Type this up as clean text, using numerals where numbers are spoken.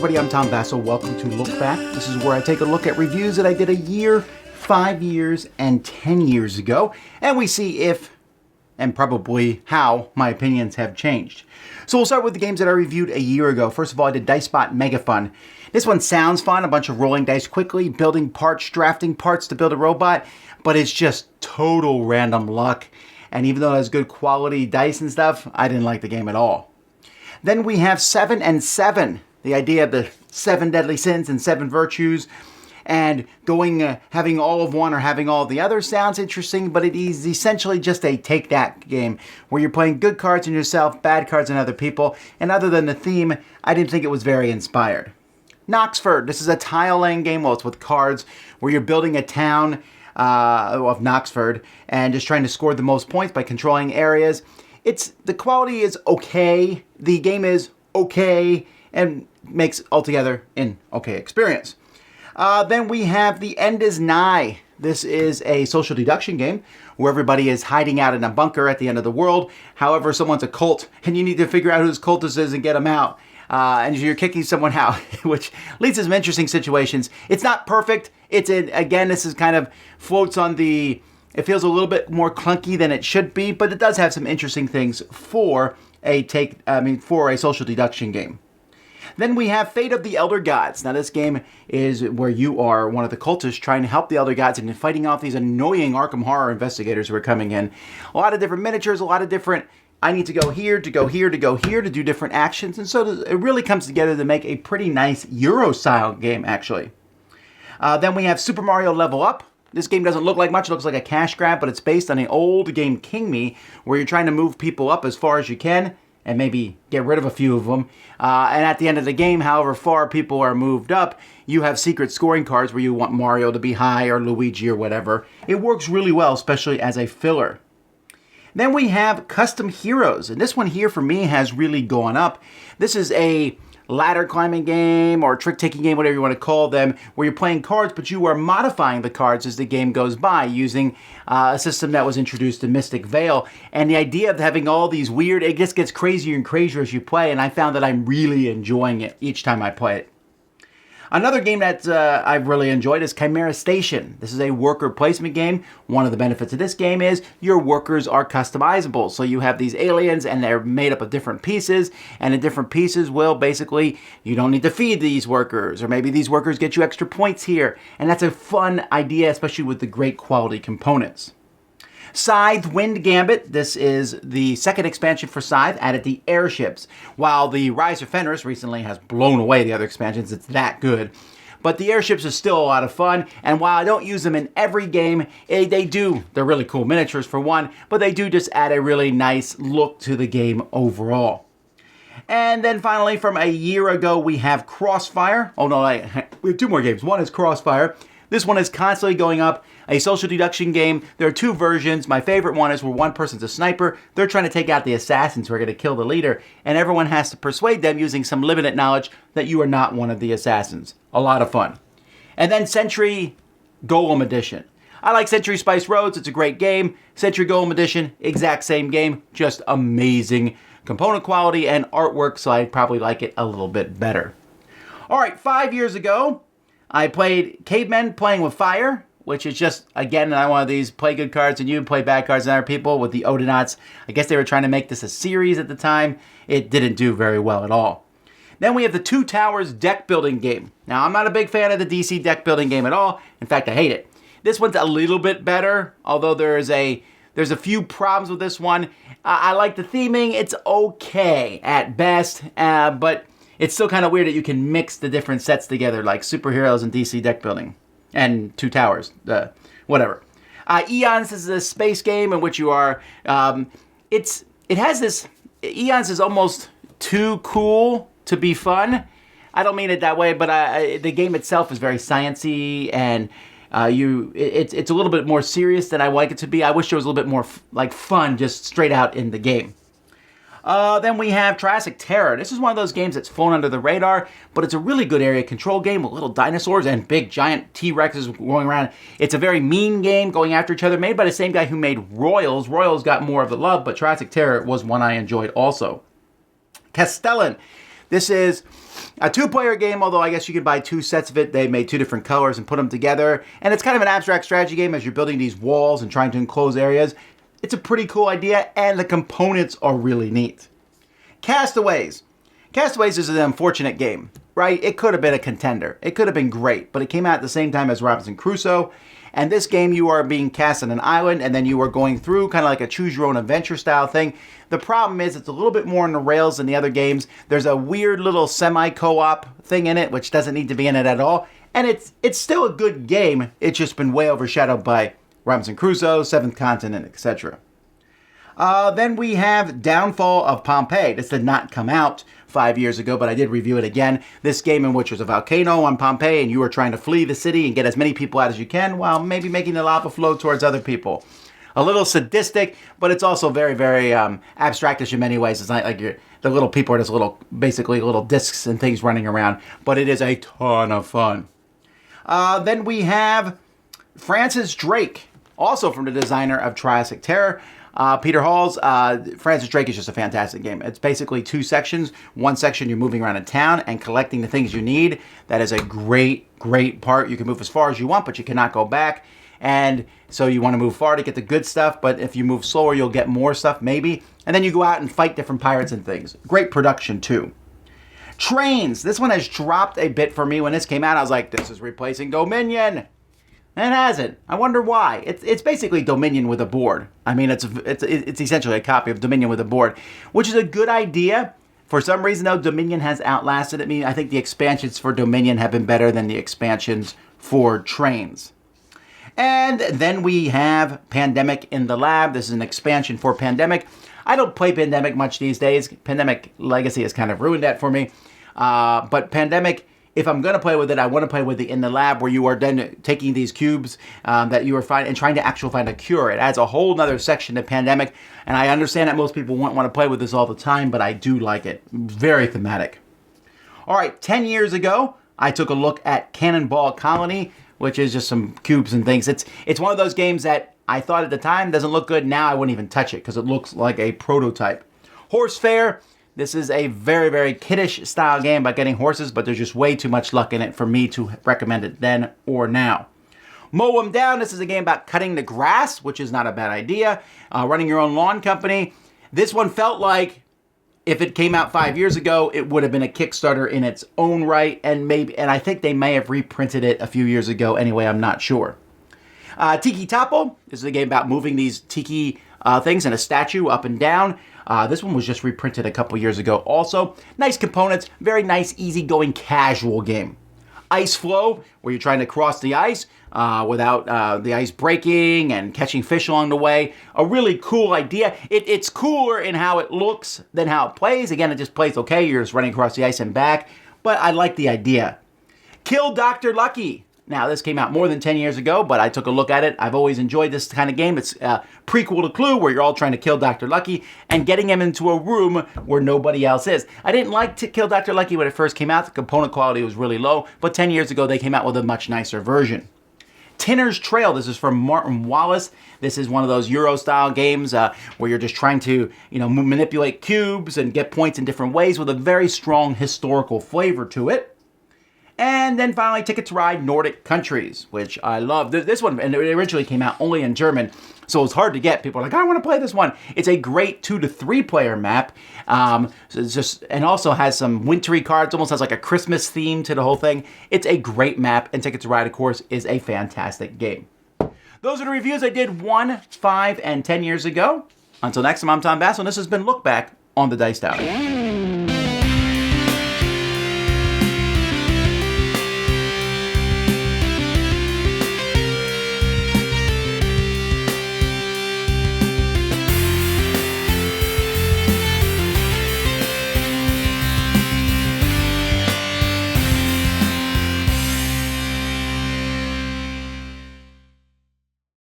everybody, I'm Tom Vasel. Welcome to Look Back. This is where I take a look at reviews that I did a year, 5 years, and 10 years ago, and we see if, and probably how, my opinions have changed. So we'll start with the games that I reviewed a year ago. First of all, I did DiceBot Mega Fun. This one sounds fun, a bunch of rolling dice quickly, building parts, drafting parts to build a robot, but it's just total random luck. And even though it has good quality dice and stuff, I didn't like the game at all. Then we have 7 and 7, the idea of the 7 deadly sins and 7 virtues, and having all of one or having all of the other sounds interesting, but it is essentially just a take that game where you're playing good cards on yourself, bad cards on other people, and other than the theme, I didn't think it was very inspired. Knoxford, this is a tile-laying game, well, it's with cards, where you're building a town of Knoxford and just trying to score the most points by controlling areas. The quality is okay, the game is okay, and makes altogether an okay experience. Then we have The End Is Nigh. This is a social deduction game where everybody is hiding out in a bunker at the end of the world. However, someone's a cult, and you need to figure out who this cultist is and get them out. And you're kicking someone out, which leads to some interesting situations. It's not perfect. Again, this is kind of floats on the... It feels a little bit more clunky than it should be, but it does have some interesting things for a social deduction game. Then we have Fate of the Elder Gods. Now this game is where you are one of the cultists trying to help the Elder Gods and fighting off these annoying Arkham Horror investigators who are coming in. A lot of different miniatures, a lot of different, I need to go here, to go here, to go here, to do different actions. And so it really comes together to make a pretty nice Euro-style game, actually. Then we have Super Mario Level Up. This game doesn't look like much. It looks like a cash grab, but it's based on an old game, King Me, where you're trying to move people up as far as you can and maybe get rid of a few of them. And at the end of the game, however far people are moved up, you have secret scoring cards where you want Mario to be high or Luigi or whatever. It works really well, especially as a filler. Then we have Custom Heroes, and this one here for me has really gone up. This is a ladder climbing game or trick-taking game, whatever you want to call them, where you're playing cards, but you are modifying the cards as the game goes by using a system that was introduced in Mystic Vale. And the idea of having all these weird, it just gets crazier and crazier as you play, and I found that I'm really enjoying it each time I play it. Another game that I've really enjoyed is CHIMERA Station. This is a worker placement game. One of the benefits of this game is your workers are customizable. So you have these aliens and they're made up of different pieces, and the different pieces will basically, you don't need to feed these workers, or maybe these workers get you extra points here. And that's a fun idea, especially with the great quality components. Scythe Wind Gambit. This is the second expansion for Scythe, added the airships. While the Rise of Fenris recently has blown away the other expansions, it's that good. But the airships are still a lot of fun, and while I don't use them in every game, they're really cool miniatures for one, but they do just add a really nice look to the game overall. And then finally, from a year ago, we have CROSSFIRE. Oh no, we have 2 more games. One is CROSSFIRE. This one is constantly going up, a social deduction game. There are 2 versions. My favorite one is where one person's a sniper. They're trying to take out the assassins who are going to kill the leader, and everyone has to persuade them using some limited knowledge that you are not one of the assassins. A lot of fun. And then Century Golem Edition. I like Century Spice Roads. It's a great game. Century Golem Edition, exact same game, just amazing component quality and artwork, so I probably like it a little bit better. All right, 5 years ago, I played CAVEMEN Playing with Fire, which is just, again, another one of these play good cards and you play bad cards and other people with the Odinauts. I guess they were trying to make this a series at the time. It didn't do very well at all. Then we have the Two Towers deck building game. Now, I'm not a big fan of the DC deck building game at all. In fact, I hate it. This one's a little bit better, although there's a few problems with this one. I like the theming. It's okay at best, but it's still kind of weird that you can mix the different sets together, like superheroes and DC deck building. And Two Towers, whatever. Eons is a space game in which you are, it has this, Eons is almost too cool to be fun. I don't mean it that way, but the game itself is very sciencey, and it's a little bit more serious than I like it to be. I wish there was a little bit more like fun just straight out in the game. Then we have Triassic Terror. This is one of those games that's flown under the radar, but it's a really good area control game with little dinosaurs and big giant T-Rexes going around. It's a very mean game going after each other, made by the same guy who made Royals. Royals got more of the love, but Triassic Terror was one I enjoyed also. Castellan. This is a 2-player game, although I guess you could buy 2 sets of it. They made 2 different colors and put them together. And it's kind of an abstract strategy game as you're building these walls and trying to enclose areas. It's a pretty cool idea, and the components are really neat. Castaways. Castaways is an unfortunate game, right? It could have been a contender. It could have been great, but it came out at the same time as Robinson Crusoe. And this game, you are being cast on an island, and then you are going through kind of like a choose-your-own-adventure style thing. The problem is it's a little bit more on the rails than the other games. There's a weird little semi-co-op thing in it, which doesn't need to be in it at all. And it's still a good game. It's just been way overshadowed by Robinson Crusoe, Seventh Continent, etc. Then we have Downfall of Pompeii. This did not come out 5 years ago, but I did review it again. This game in which there's a volcano on Pompeii and you are trying to flee the city and get as many people out as you can while maybe making the lava flow towards other people. A little sadistic, but it's also very, very abstractish in many ways. It's not like the little people are just basically little discs and things running around, but it is a ton of fun. Then we have Francis Drake, also from the designer of Triassic Terror. Peter Hall's Francis Drake is just a fantastic game. It's basically 2 sections. One section you're moving around in town and collecting the things you need. That is a great, great part. You can move as far as you want, but you cannot go back. And so you want to move far to get the good stuff, but if you move slower, you'll get more stuff, maybe. And then you go out and fight different pirates and things. Great production, too. Trains. This one has dropped a bit for me. When this came out, I was like, this is replacing Dominion. And it hasn't. I wonder why. It's basically Dominion with a board. I mean, it's essentially a copy of Dominion with a board, which is a good idea. For some reason, though, Dominion has outlasted it. I mean, I think the expansions for Dominion have been better than the expansions for Trains. And then we have Pandemic in the Lab. This is an expansion for Pandemic. I don't play Pandemic much these days. Pandemic Legacy has kind of ruined that for me. But Pandemic, if I'm going to play with it, I want to play with it in the lab where you are then taking these cubes that you are finding and trying to actually find a cure. It adds a whole nother section to Pandemic. And I understand that most people won't want to play with this all the time, but I do like it. Very thematic. All right, 10 years ago, I took a look at Cannonball Colony, which is just some cubes and things. It's one of those games that I thought at the time doesn't look good. Now I wouldn't even touch it because it looks like a prototype. Horse Fair. This is a very, very kiddish style game about getting horses, but there's just way too much luck in it for me to recommend it then or now. Mow 'em Down. This is a game about cutting the grass, which is not a bad idea. Running your own lawn company. This one felt like if it came out 5 years ago, it would have been a Kickstarter in its own right, and I think they may have reprinted it a few years ago anyway, I'm not sure. Tiki Topple. This is a game about moving these tiki things in a statue up and down. This one was just reprinted a couple years ago also. Nice components, very nice, easygoing, casual game. Ice Flow, where you're trying to cross the ice without the ice breaking and catching fish along the way. A really cool idea. It's cooler in how it looks than how it plays. Again, it just plays okay. You're just running across the ice and back. But I like the idea. Kill Dr. Lucky. Now, this came out more than 10 years ago, but I took a look at it. I've always enjoyed this kind of game. It's a prequel to Clue, where you're all trying to kill Dr. Lucky and getting him into a room where nobody else is. I didn't like to Kill Dr. Lucky when it first came out. The component quality was really low, but 10 years ago, they came out with a much nicer version. Tinner's Trail. This is from Martin Wallace. This is one of those Euro-style games where you're just trying to, manipulate cubes and get points in different ways with a very strong historical flavor to it. And then finally, Ticket to Ride Nordic Countries, which I love. This one, and it originally came out only in German, so it's hard to get. People are like, I want to play this one. It's a great 2 to 3 player map. So it's just, and also has some wintry cards, almost has like a Christmas theme to the whole thing. It's a great map, and Ticket to Ride, of course, is a fantastic game. Those are the reviews I did 1, 5, and 10 years ago. Until next time, I'm Tom Vasel, and this has been Look Back on the Dice Tower.